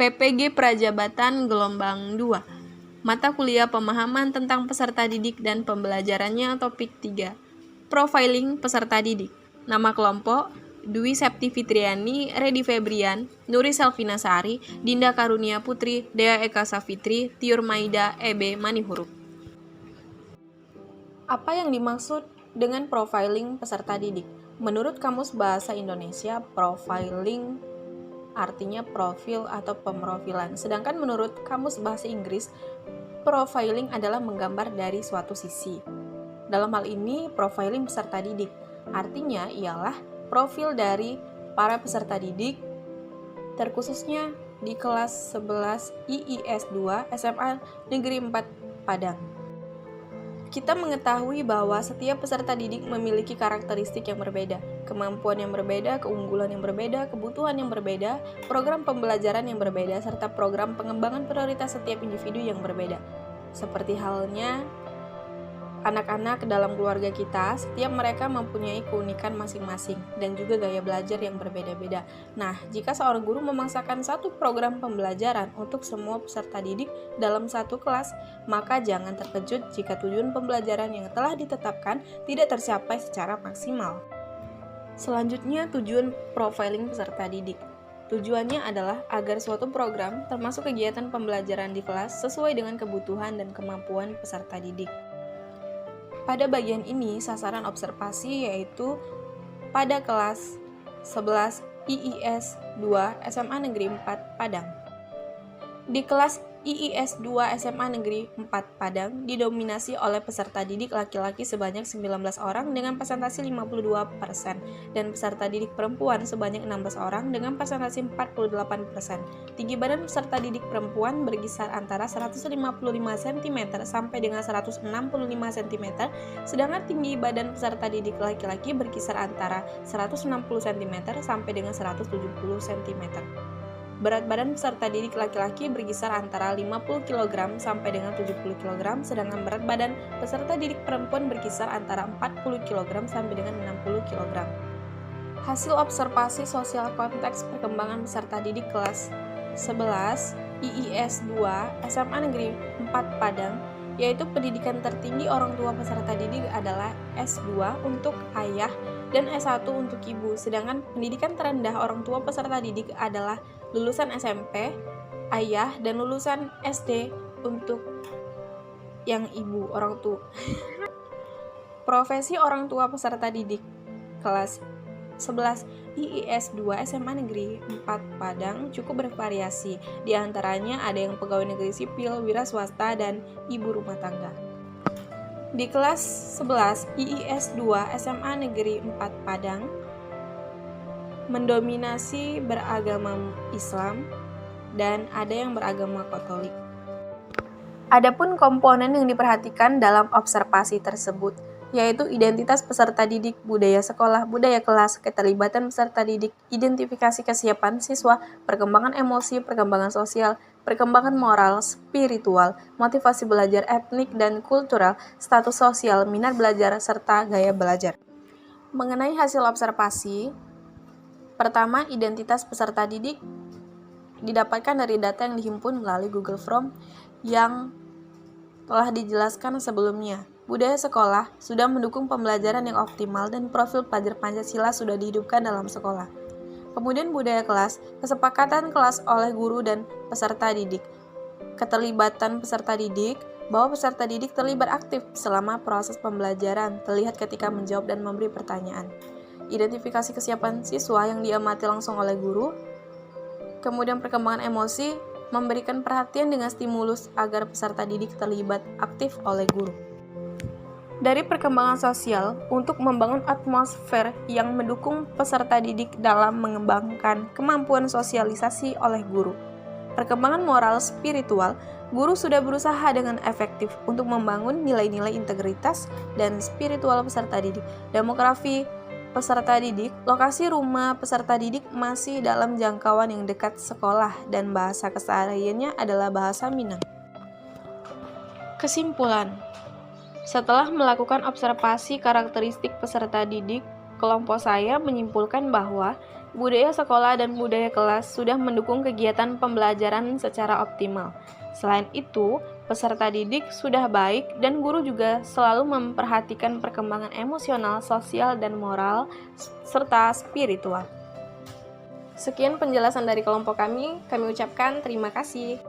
PPG Prajabatan Gelombang 2. Mata kuliah pemahaman tentang peserta didik dan pembelajarannya topik 3. Profiling peserta didik. Nama kelompok: Dwi Septi Fitriani, Redi Febrian, Nuri Selvina Sari, Dinda Karunia Putri, Dea Eka Safitri, Tiur Maida, EB Manihuruk. Apa yang dimaksud dengan profiling peserta didik? Menurut Kamus Bahasa Indonesia, profiling artinya profil atau pemrofilan. Sedangkan menurut Kamus Bahasa Inggris, profiling adalah menggambar dari suatu sisi. Dalam hal ini, profiling peserta didik artinya ialah profil dari para peserta didik, terkhususnya di kelas 11 IIS 2 SMA Negeri 4 Padang. Kita mengetahui bahwa setiap peserta didik memiliki karakteristik yang berbeda, kemampuan yang berbeda, keunggulan yang berbeda, kebutuhan yang berbeda, program pembelajaran yang berbeda, serta program pengembangan prioritas setiap individu yang berbeda. Seperti halnya anak-anak dalam keluarga kita, setiap mereka mempunyai keunikan masing-masing dan juga gaya belajar yang berbeda-beda. Nah, jika seorang guru memaksakan satu program pembelajaran untuk semua peserta didik dalam satu kelas, maka jangan terkejut jika tujuan pembelajaran yang telah ditetapkan tidak tercapai secara maksimal. Selanjutnya, tujuan profiling peserta didik. Tujuannya adalah agar suatu program, termasuk kegiatan pembelajaran di kelas, sesuai dengan kebutuhan dan kemampuan peserta didik. Pada bagian ini, sasaran observasi yaitu pada kelas 11 IIS 2 SMA Negeri 4 Padang. Di kelas IIS 2 SMA Negeri 4 Padang didominasi oleh peserta didik laki-laki sebanyak 19 orang dengan persentase 52% dan peserta didik perempuan sebanyak 16 orang dengan persentase 48%. Tinggi badan peserta didik perempuan berkisar antara 155 cm sampai dengan 165 cm, sedangkan tinggi badan peserta didik laki-laki berkisar antara 160 cm sampai dengan 170 cm. Berat badan peserta didik laki-laki berkisar antara 50 kg sampai dengan 70 kg, sedangkan berat badan peserta didik perempuan berkisar antara 40 kg sampai dengan 60 kg. Hasil observasi sosial konteks perkembangan peserta didik kelas 11 IIS 2 SMA Negeri 4 Padang, yaitu pendidikan tertinggi orang tua peserta didik adalah S2 untuk ayah dan S1 untuk ibu, sedangkan pendidikan terendah orang tua peserta didik adalah lulusan SMP, ayah, dan lulusan SD untuk yang ibu, orang tua. Profesi orang tua peserta didik kelas 11 IIS 2 SMA Negeri 4 Padang cukup bervariasi. Di antaranya ada yang pegawai negeri sipil, wira swasta, dan ibu rumah tangga. Di kelas 11 IIS 2 SMA Negeri 4 Padang mendominasi beragama Islam dan ada yang beragama Katolik. Adapun komponen yang diperhatikan dalam observasi tersebut yaitu identitas peserta didik, budaya sekolah, budaya kelas, keterlibatan peserta didik, identifikasi kesiapan siswa, perkembangan emosi, perkembangan sosial, perkembangan moral, spiritual, motivasi belajar etnik dan kultural, status sosial, minat belajar, serta gaya belajar. Mengenai hasil observasi, pertama, identitas peserta didik didapatkan dari data yang dihimpun melalui Google Form yang telah dijelaskan sebelumnya. Budaya sekolah sudah mendukung pembelajaran yang optimal dan profil pelajar Pancasila sudah dihidupkan dalam sekolah. Kemudian budaya kelas, kesepakatan kelas oleh guru dan peserta didik. Keterlibatan peserta didik, bahwa peserta didik terlibat aktif selama proses pembelajaran, terlihat ketika menjawab dan memberi pertanyaan. Identifikasi kesiapan siswa yang diamati langsung oleh guru. Kemudian perkembangan emosi, memberikan perhatian dengan stimulus agar peserta didik terlibat aktif oleh guru. Dari perkembangan sosial, untuk membangun atmosfer yang mendukung peserta didik dalam mengembangkan kemampuan sosialisasi oleh guru. Perkembangan moral spiritual, guru sudah berusaha dengan efektif untuk membangun nilai-nilai integritas dan spiritual peserta didik. Demografi peserta didik, lokasi rumah peserta didik masih dalam jangkauan yang dekat sekolah dan bahasa kesehariannya adalah bahasa Minang. Kesimpulan, setelah melakukan observasi karakteristik peserta didik, kelompok saya menyimpulkan bahwa Budaya sekolah dan budaya kelas sudah mendukung kegiatan pembelajaran secara optimal. Selain itu, peserta didik sudah baik dan guru juga selalu memperhatikan perkembangan emosional, sosial, dan moral, serta spiritual. Sekian penjelasan dari kelompok kami ucapkan terima kasih.